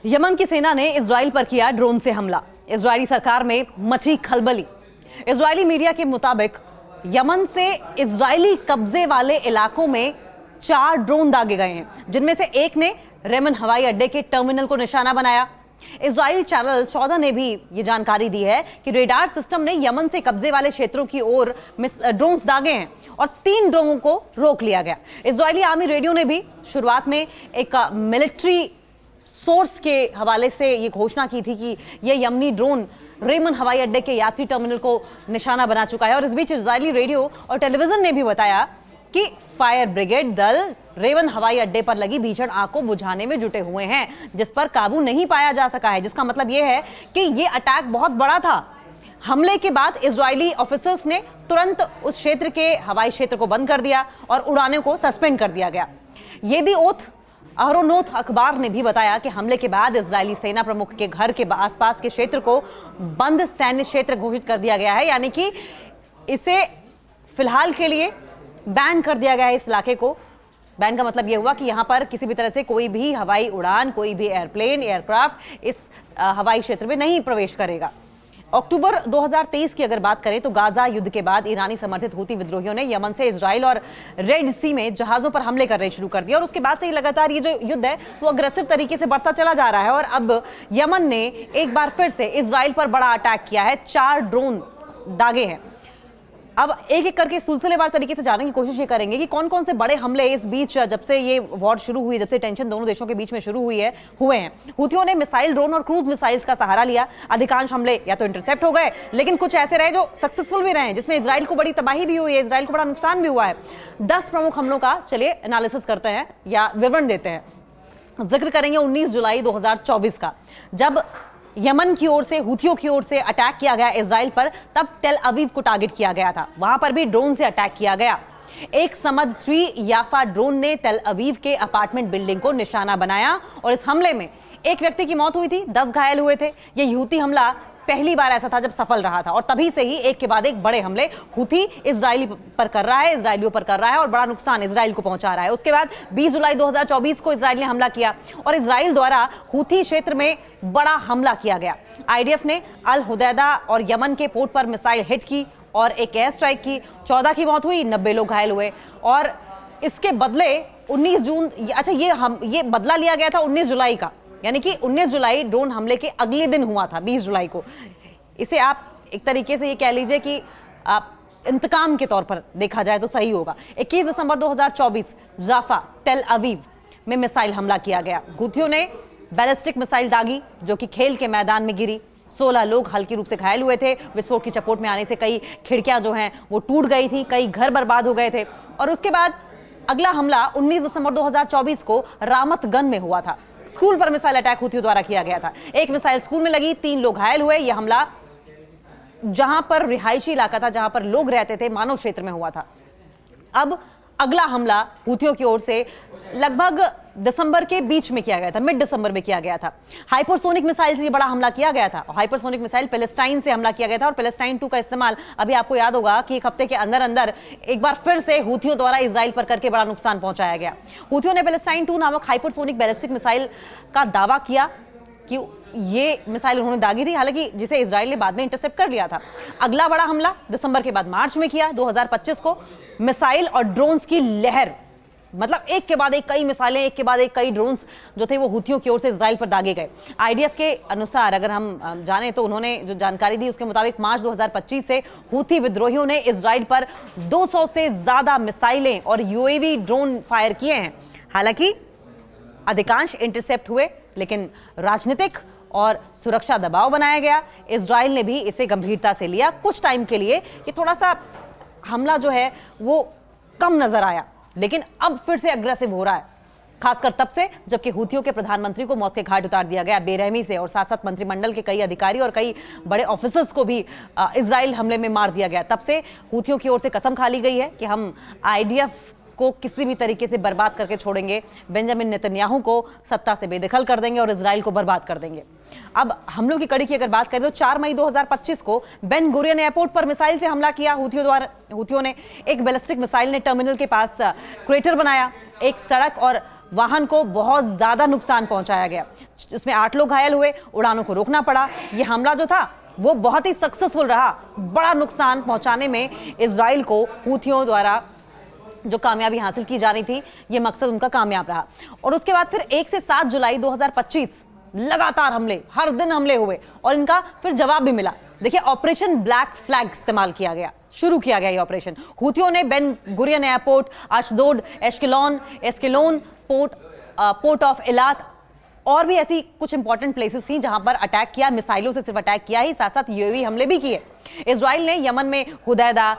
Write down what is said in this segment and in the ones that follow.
Yemen की सेना ने इजराइल पर किया ड्रोन से हमला। इजरायली सरकार में मची खलबली। इजरायली मीडिया के मुताबिक यमन से इजरायली कब्जे वाले इलाकों में 4 ड्रोन दागे गए हैं, जिनमें से एक ने रेमन हवाई अड्डे के टर्मिनल को निशाना बनाया। इजरायली चैनल 14 ने भी ये जानकारी दी है कि रेडार सिस्टम ने यमन से कब्जे वाले क्षेत्रों की ओर ड्रोन्स दागे हैं और 3 ड्रोनों को रोक लिया गया। इजरायली आर्मी रेडियो ने भी शुरुआत में एक मिलिट्री सोर्स के हवाले से ये घोषणा की थी कि यह यमनी ड्रोन रेमन हवाई अड्डे के यात्री टर्मिनल को निशाना बना चुका है। और इस बीच इजरायली रेडियो और टेलीविजन ने भी बताया कि फायर ब्रिगेड दल रेमन हवाई अड्डे पर लगी भीषण आग को बुझाने में जुटे हुए हैं, जिस पर काबू नहीं पाया जा सका है। जिसका मतलब यह है कि यह अटैक बहुत बड़ा था। हमले के बाद इजरायली ऑफिसर्स ने तुरंत उस क्षेत्र के हवाई क्षेत्र को बंद कर दिया और उड़ानों को सस्पेंड कर दिया गया। येदिओथ अहरोनोथ अखबार ने भी बताया कि हमले के बाद इजरायली सेना प्रमुख के घर के आसपास के क्षेत्र को बंद सैन्य क्षेत्र घोषित कर दिया गया है, यानी कि इसे फिलहाल के लिए बैन कर दिया गया है। इस इलाके को बैन का मतलब यह हुआ कि यहां पर किसी भी तरह से कोई भी हवाई उड़ान, कोई भी एयरप्लेन, एयरक्राफ्ट इस हवाई क्षेत्र में नहीं प्रवेश करेगा। अक्टूबर 2023 की अगर बात करें तो गाजा युद्ध के बाद ईरानी समर्थित हूती विद्रोहियों ने यमन से इजराइल और रेड सी में जहाजों पर हमले करने शुरू कर दिए और उसके बाद से ही लगातार ये जो युद्ध है वो अग्रेसिव तरीके से बढ़ता चला जा रहा है। और अब यमन ने एक बार फिर से इजराइल पर बड़ा अटैक किया है। 4 ड्रोन दागे हैं। अब एक एक करके सिलसिलेवार तरीके से जानने की कोशिश ये करेंगे कि कौन कौन से बड़े हमले इस बीच, जब से ये वॉर शुरू हुई, जब से टेंशन दोनों देशों के बीच में शुरू हुए हैं। हूथियों ने मिसाइल, ड्रोन और क्रूज मिसाइल्स का सहारा लिया। अधिकांश हमले या तो इंटरसेप्ट हो गए, लेकिन कुछ ऐसे रहे जो सक्सेसफुल भी रहे, जिसमें इजराइल को बड़ी तबाही भी हुई है, इजराइल को बड़ा नुकसान भी हुआ है। 10 प्रमुख हमलों का चलिए एनालिसिस करते हैं या विवरण देते हैं। जिक्र करेंगे 19 जुलाई 2024 का, जब यमन की ओर से, हूथियों की ओर से अटैक किया गया इजराइल पर। तब तेल अवीव को टारगेट किया गया था, वहां पर भी ड्रोन से अटैक किया गया। एक समद 3 याफा ड्रोन ने तेल अवीव के अपार्टमेंट बिल्डिंग को निशाना बनाया और इस हमले में एक व्यक्ति की मौत हुई थी, 10 घायल हुए थे। यह हूती हमला पहली बार ऐसा था जब सफल रहा था और तभी से ही एक के बाद एक बड़े हमले हूती इजरायली पर कर रहा है, इजरायलियों पर कर रहा है और बड़ा नुकसान इजराइल को पहुंचा रहा है। उसके बाद 20 जुलाई 2024 को इजराइल ने हमला किया और इजराइल द्वारा हूती क्षेत्र में बड़ा हमला किया गया। आईडीएफ ने अल हुदैदा और यमन के पोर्ट पर मिसाइल हिट की और एक एयर स्ट्राइक की। 14 की मौत हुई, 90 लोग घायल हुए। और इसके बदले 19 जून, अच्छा ये बदला लिया गया था 19 जुलाई का, यानी कि 19 जुलाई ड्रोन हमले के अगले दिन हुआ था, 20 जुलाई को। इसे आप एक तरीके से ये कह लीजिए कि आप इंतकाम के तौर पर देखा जाए तो सही होगा। 21 दिसंबर 2024 जाफा, तेल अवीव में मिसाइल हमला किया गया। हूथियों ने बैलिस्टिक मिसाइल दागी जो कि खेल के मैदान में गिरी। 16 लोग हल्की रूप से घायल हुए थे। विस्फोट की चपेट में आने से कई खिड़कियां जो हैं वो टूट गई थी, कई घर बर्बाद हो गए थे। और उसके बाद अगला हमला 19 दिसंबर 2024 को रामतगन में हुआ था। स्कूल पर मिसाइल अटैक हूथियों द्वारा किया गया था। एक मिसाइल स्कूल में लगी, 3 लोग घायल हुए। यह हमला जहां पर रिहायशी इलाका था, जहां पर लोग रहते थे, मानव क्षेत्र में हुआ था। अब अगला हमला हूथियों की ओर से लगभग दिसंबर के बीच में किया गया था, मिड दिसंबर में किया गया था। हाइपरसोनिक मिसाइल से बड़ा हमला किया गया था। हाइपरसोनिक मिसाइल पैलेस्टाइन से हमला किया गया था और पैलेस्टाइन 2 का इस्तेमाल अभी आपको याद होगा कि एक हफ्ते के अंदर अंदर एक बार फिर से हूथियों द्वारा इजराइल पर करके बड़ा नुकसान पहुंचाया गया। हूथियों ने पैलेस्टाइन 2 नामक हाइपरसोनिक बैलिस्टिक मिसाइल का दावा किया कि ये मिसाइल उन्होंने दागी थी, हालांकि जिसे इजराइल ने बाद में इंटरसेप्ट कर लिया था। अगला बड़ा हमला दिसंबर के बाद मार्च में किया 2025 को। मिसाइल और ड्रोन्स की लहर, मतलब एक के बाद एक कई मिसाइलें, एक के बाद एक कई ड्रोन्स जो थे वो हूथियों की ओर से इजराइल पर दागे गए। आईडीएफ के अनुसार अगर हम जानें तो उन्होंने जो जानकारी दी उसके मुताबिक मार्च 2025 से हूती विद्रोहियों ने इजराइल पर 200 से ज्यादा मिसाइलें और यूएवी ड्रोन फायर किए हैं। हालांकि अधिकांश इंटरसेप्ट हुए, लेकिन राजनीतिक और सुरक्षा दबाव बनाया गया। इजराइल ने भी इसे गंभीरता से लिया। कुछ टाइम के लिए कि थोड़ा सा हमला जो है वो कम नजर आया, लेकिन अब फिर से अग्रेसिव हो रहा है, खासकर तब से जबकि हूथियों के प्रधानमंत्री को मौत के घाट उतार दिया गया बेरहमी से और साथ साथ मंत्रिमंडल के कई अधिकारी और कई बड़े ऑफिसर्स को भी इजराइल हमले में मार दिया गया। तब से हूथियों की ओर से कसम खा ली गई है कि हम आईडीएफ को किसी भी तरीके से बर्बाद करके छोड़ेंगे, बेंजामिन नेतन्याहू को सत्ता से बेदखल कर देंगे और इजराइल को बर्बाद कर देंगे। अब हमलों की कड़ी की अगर बात करें तो 4 मई 2025 को बेन गुरियन एयरपोर्ट पर मिसाइल से हमला किया हूथियों ने। एक बैलिस्टिक मिसाइल ने टर्मिनल के पास क्रेटर बनाया। एक सड़क और वाहन को बहुत ज्यादा नुकसान पहुंचाया गया, जिसमें 8 लोग घायल हुए, उड़ानों को रोकना पड़ा। यह हमला जो था वो बहुत ही सक्सेसफुल रहा। बड़ा नुकसान पहुंचाने में इजराइल को हूथियों द्वारा जो कामयाबी हासिल की जा रही थी, ये मकसद उनका कामयाब रहा। और उसके बाद फिर 1 से 7 जुलाई 2025 लगातार हमले, हर दिन हमले हुए और इनका फिर जवाब भी मिला। देखिए, ऑपरेशन ब्लैक फ्लैग इस्तेमाल किया गया, शुरू किया गया ये ऑपरेशन। हूथियों ने Ben Gurion airport, Ashdod, Ashkelon port of Eilat और भी ऐसी कुछ इंपॉर्टेंट प्लेसेस थी जहां पर अटैक किया। मिसाइलों से सिर्फ अटैक किया ही, साथ साथ यूएवी हमले भी किए। इजराइल ने यमन में हुदैदा,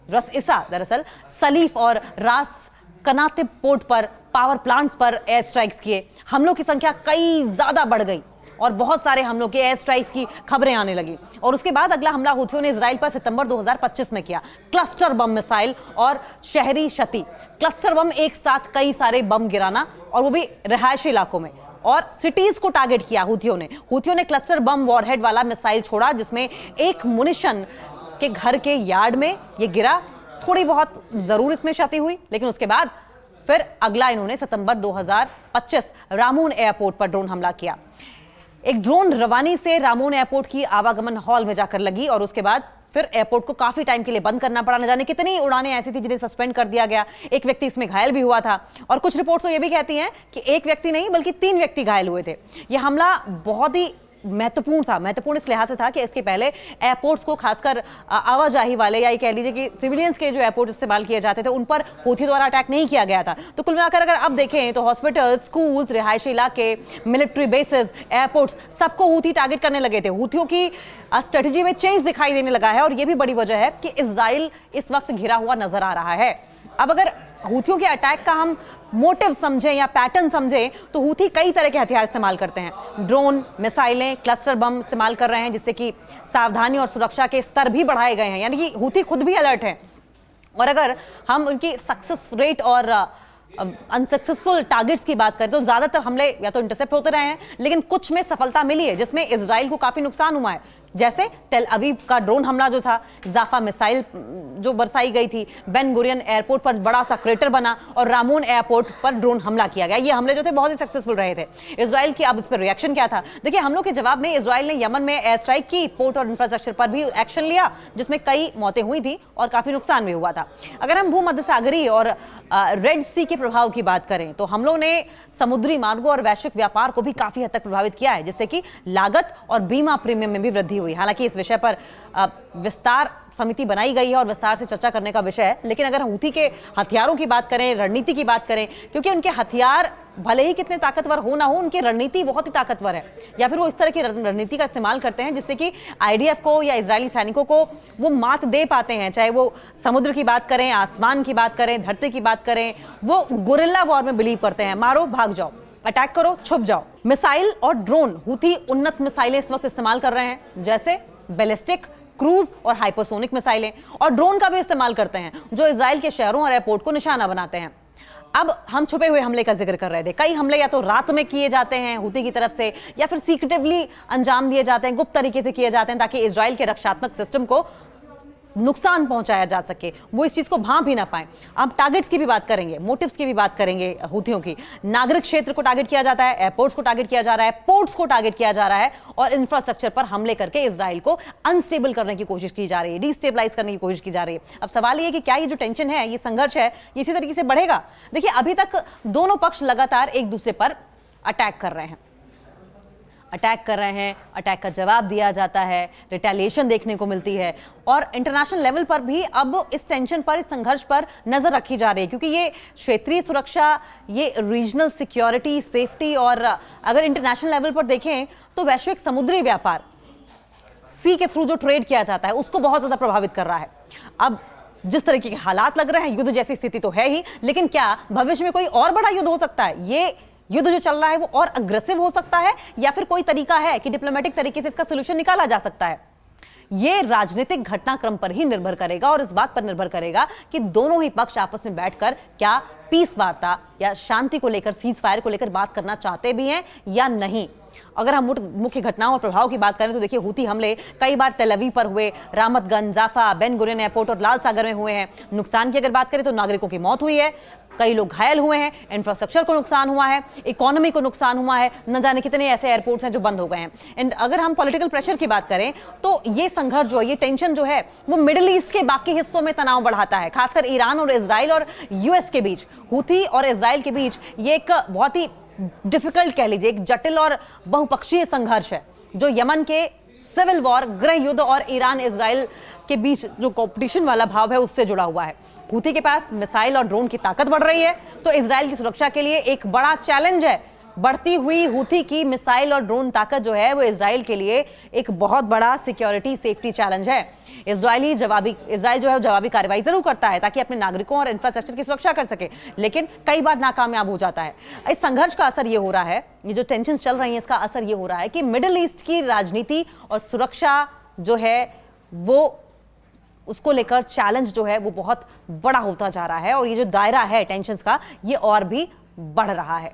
रस इसा दरअसल सलीफ और रास कनातिब पोर्ट पर, पावर प्लांट्स पर एयर स्ट्राइक्स किए। हमलों की संख्या कई ज्यादा बढ़ गई और बहुत सारे हमलों के एयर स्ट्राइक्स की खबरें आने लगी। और उसके बाद अगला हमला हूथियों ने इजराइल पर सितंबर 2025 में किया। क्लस्टर बम मिसाइल और शहरी क्षति। क्लस्टर बम, एक साथ कई सारे बम गिराना, और वो भी रिहायशी इलाकों में, और सिटीज को टारगेट किया हूथियों ने क्लस्टर बम वॉरहेड वाला मिसाइल छोड़ा, जिसमें एक मुनिशन के घर के यार्ड में ये गिरा। थोड़ी बहुत जरूर इसमें क्षति हुई, लेकिन उसके बाद फिर अगला इन्होंने सितंबर 2025 रामून एयरपोर्ट पर ड्रोन हमला किया। एक ड्रोन रवानी से रामून एयरपोर्ट की आवागमन हॉल में जाकर लगी और उसके बाद फिर एयरपोर्ट को काफी टाइम के लिए बंद करना पड़ा। न जाने कितनी उड़ानें ऐसी थी जिन्हें सस्पेंड कर दिया गया। एक व्यक्ति इसमें घायल भी हुआ था और कुछ रिपोर्ट्स तो ये भी कहती हैं कि एक व्यक्ति नहीं बल्कि 3 व्यक्ति घायल हुए थे। यह हमला बहुत ही महत्वपूर्ण इस लिहाज से था कि इसके पहले एयरपोर्ट्स को, खासकर आवाजाही वाले या ये कह लीजिए कि सिविलियंस के जो एयरपोर्ट इस्तेमाल किए जाते थे, उन पर हूथी द्वारा अटैक नहीं किया गया था। तो कुल मिलाकर अगर अब देखें तो हॉस्पिटल, स्कूल्स, रिहायशी इलाके, मिलिट्री बेसेस, एयरपोर्ट्स, सबको हूथी टारगेट करने लगे थे। हूथियों की स्ट्रेटजी में चेंज दिखाई देने लगा है और यह भी बड़ी वजह है कि इजराइल इस वक्त घिरा हुआ नजर आ रहा है। अब अगर हूथियों के अटैक का हम मोटिव समझें या पैटर्न समझें तो हूथी कई तरह के हथियार इस्तेमाल करते हैं। ड्रोन, मिसाइलें, क्लस्टर बम इस्तेमाल कर रहे हैं, जिससे कि सावधानी और सुरक्षा के स्तर भी बढ़ाए गए हैं। यानी कि हूथी खुद भी अलर्ट हैं। और अगर हम उनकी सक्सेस रेट और अनसक्सेसफुल टारगेट्स की बात करें तो ज्यादातर हमले या तो इंटरसेप्ट होते रहे हैं, लेकिन कुछ में सफलता मिली है, जिसमें इजराइल को काफी नुकसान हुआ है। जैसे तेल अवीव का ड्रोन हमला जो था, जाफा मिसाइल जो बरसाई गई थी, बेन गुरियन एयरपोर्ट पर बड़ा सा क्रेटर बना और रामून एयरपोर्ट पर ड्रोन हमला किया गया। ये हमले जो थे बहुत ही सक्सेसफुल रहे थे। इजराइल की अब इस पर रिएक्शन क्या था? देखिए, हमलों के जवाब में इजराइल ने यमन में एयर स्ट्राइक की, पोर्ट और इंफ्रास्ट्रक्चर पर भी एक्शन लिया, जिसमें कई मौतें हुई थी और काफी नुकसान भी हुआ था। अगर हम भूमध्य सागरीय और रेड सी के प्रभाव की बात करें तो हमलों ने समुद्री मार्गों और वैश्विक व्यापार को भी काफी हद तक प्रभावित किया है, जिससे कि लागत और बीमा प्रीमियम में भी वृद्धि हुई। हालांकि इस विषय पर विस्तार समिति बनाई गई है और विस्तार से चर्चा करने का विषय है, लेकिन अगर हूथी के हथियारों की बात करें, रणनीति की बात करें, क्योंकि उनके हथियार भले ही कितने ताकतवर हो ना हो, उनकी रणनीति बहुत ही ताकतवर है, या फिर वो इस तरह की रणनीति का इस्तेमाल करते हैं जिससे कि आईडीएफ को या इजरायली सैनिकों को वो मात दे पाते हैं। चाहे वो समुद्र की बात करें, आसमान की बात करें, धरती की बात करें, वो गुरिल्ला वॉर में बिलीव करते हैं। मारो, भाग जाओ, अटैक करो, छुप जाओ। मिसाइल और ड्रोन, हूथी उन्नत मिसाइलें इस वक्त इस्तेमाल कर रहे हैं, जैसे बैलिस्टिक, क्रूज और हाइपरसोनिक मिसाइलें, और ड्रोन का भी इस्तेमाल करते हैं जो इजराइल के शहरों और एयरपोर्ट को निशाना बनाते हैं। अब हम छुपे हुए हमले का जिक्र कर रहे थे। कई हमले या तो रात में किए जाते हैं हूथी की तरफ से, या फिर सीक्रेटिवली अंजाम दिए जाते हैं, गुप्त तरीके से किए जाते हैं, ताकि इजराइल के रक्षात्मक सिस्टम को नुकसान पहुंचाया जा सके, वो इस चीज को भांप ही ना पाए। अब टारगेट्स की भी बात करेंगे, मोटिव्स की भी बात करेंगे। हूथियों की नागरिक क्षेत्र को टारगेट किया जाता है, एयरपोर्ट्स को टारगेट किया जा रहा है, पोर्ट्स को टारगेट किया जा रहा है, और इंफ्रास्ट्रक्चर पर हमले करके इजराइल को अनस्टेबल करने की कोशिश की जा रही है, डिस्टेबलाइज करने की कोशिश की जा रही है। अब सवाल ये कि क्या ये जो टेंशन है, ये संघर्ष है, ये इसी तरीके से बढ़ेगा? देखिए, अभी तक दोनों पक्ष लगातार एक दूसरे पर अटैक कर रहे हैं, अटैक का जवाब दिया जाता है, रिटेलिएशन देखने को मिलती है, और इंटरनेशनल लेवल पर भी अब इस टेंशन पर, इस संघर्ष पर नजर रखी जा रही है, क्योंकि ये क्षेत्रीय सुरक्षा, ये रीजनल सिक्योरिटी, सेफ्टी, और अगर इंटरनेशनल लेवल पर देखें तो वैश्विक समुद्री व्यापार, सी के थ्रू जो ट्रेड किया जाता है, उसको बहुत ज्यादा प्रभावित कर रहा है। अब जिस तरीके के हालात लग रहे हैं, युद्ध जैसी स्थिति तो है ही, लेकिन क्या भविष्य में कोई और बड़ा युद्ध हो सकता है? ये युद्ध जो चल रहा है वो और अग्रेसिव हो सकता है, या फिर कोई तरीका है कि डिप्लोमेटिक तरीके से इसका सलूशन निकाला जा सकता है? ये राजनीतिक घटनाक्रम पर ही निर्भर करेगा, और इस बात पर निर्भर करेगा कि दोनों ही पक्ष आपस में बैठकर क्या पीस वार्ता या शांति को लेकर, सीज फायर को लेकर बात करना चाहते भी हैं या नहीं। अगर हम मुख्य घटनाओं और प्रभाव की बात करें तो देखिए, हूती हमले कई बार तेल अवीव पर हुए, रामतगंज, जाफा, बेन गुरियन एयरपोर्ट और लाल सागर में हुए हैं। नुकसान की अगर बात करें तो नागरिकों की मौत हुई है, कई लोग घायल हुए हैं, इंफ्रास्ट्रक्चर को नुकसान हुआ है, इकोनॉमी को नुकसान हुआ है, न जाने कितने ऐसे एयरपोर्ट्स हैं जो बंद हो गए हैं। एंड अगर हम पॉलिटिकल प्रेशर की बात करें तो ये संघर्ष जो है, ये टेंशन जो है, वो मिडिल ईस्ट के बाकी हिस्सों में तनाव बढ़ाता है, खासकर ईरान और इजराइल और यूएस के बीच, हूती और इजराइल के बीच ये एक बहुत ही डिफिकल्ट, कह लीजिए एक जटिल और बहुपक्षीय संघर्ष है, जो यमन के सिविल वॉर, गृह युद्ध और ईरान इजराइल के बीच जो कंपटीशन वाला भाव है उससे जुड़ा हुआ है। हूती के पास मिसाइल और ड्रोन की ताकत बढ़ रही है, तो इजराइल की सुरक्षा के लिए एक बड़ा चैलेंज है। बढ़ती हुई हूती की मिसाइल और ड्रोन ताकत जो है वो इजराइल के लिए एक बहुत बड़ा सिक्योरिटी सेफ्टी चैलेंज है। इजराइल जो है जवाबी कार्रवाई जरूर करता है ताकि अपने नागरिकों और इंफ्रास्ट्रक्चर की सुरक्षा कर सके, लेकिन कई बार नाकामयाब हो जाता है। इस संघर्ष का असर ये हो रहा है, ये जो टेंशन चल रही है इसका असर ये हो रहा है कि मिडिल ईस्ट की राजनीति और सुरक्षा जो है वो, उसको लेकर चैलेंज जो है वो बहुत बड़ा होता जा रहा है, और ये जो दायरा है टेंशंस का, ये और भी बढ़ रहा है।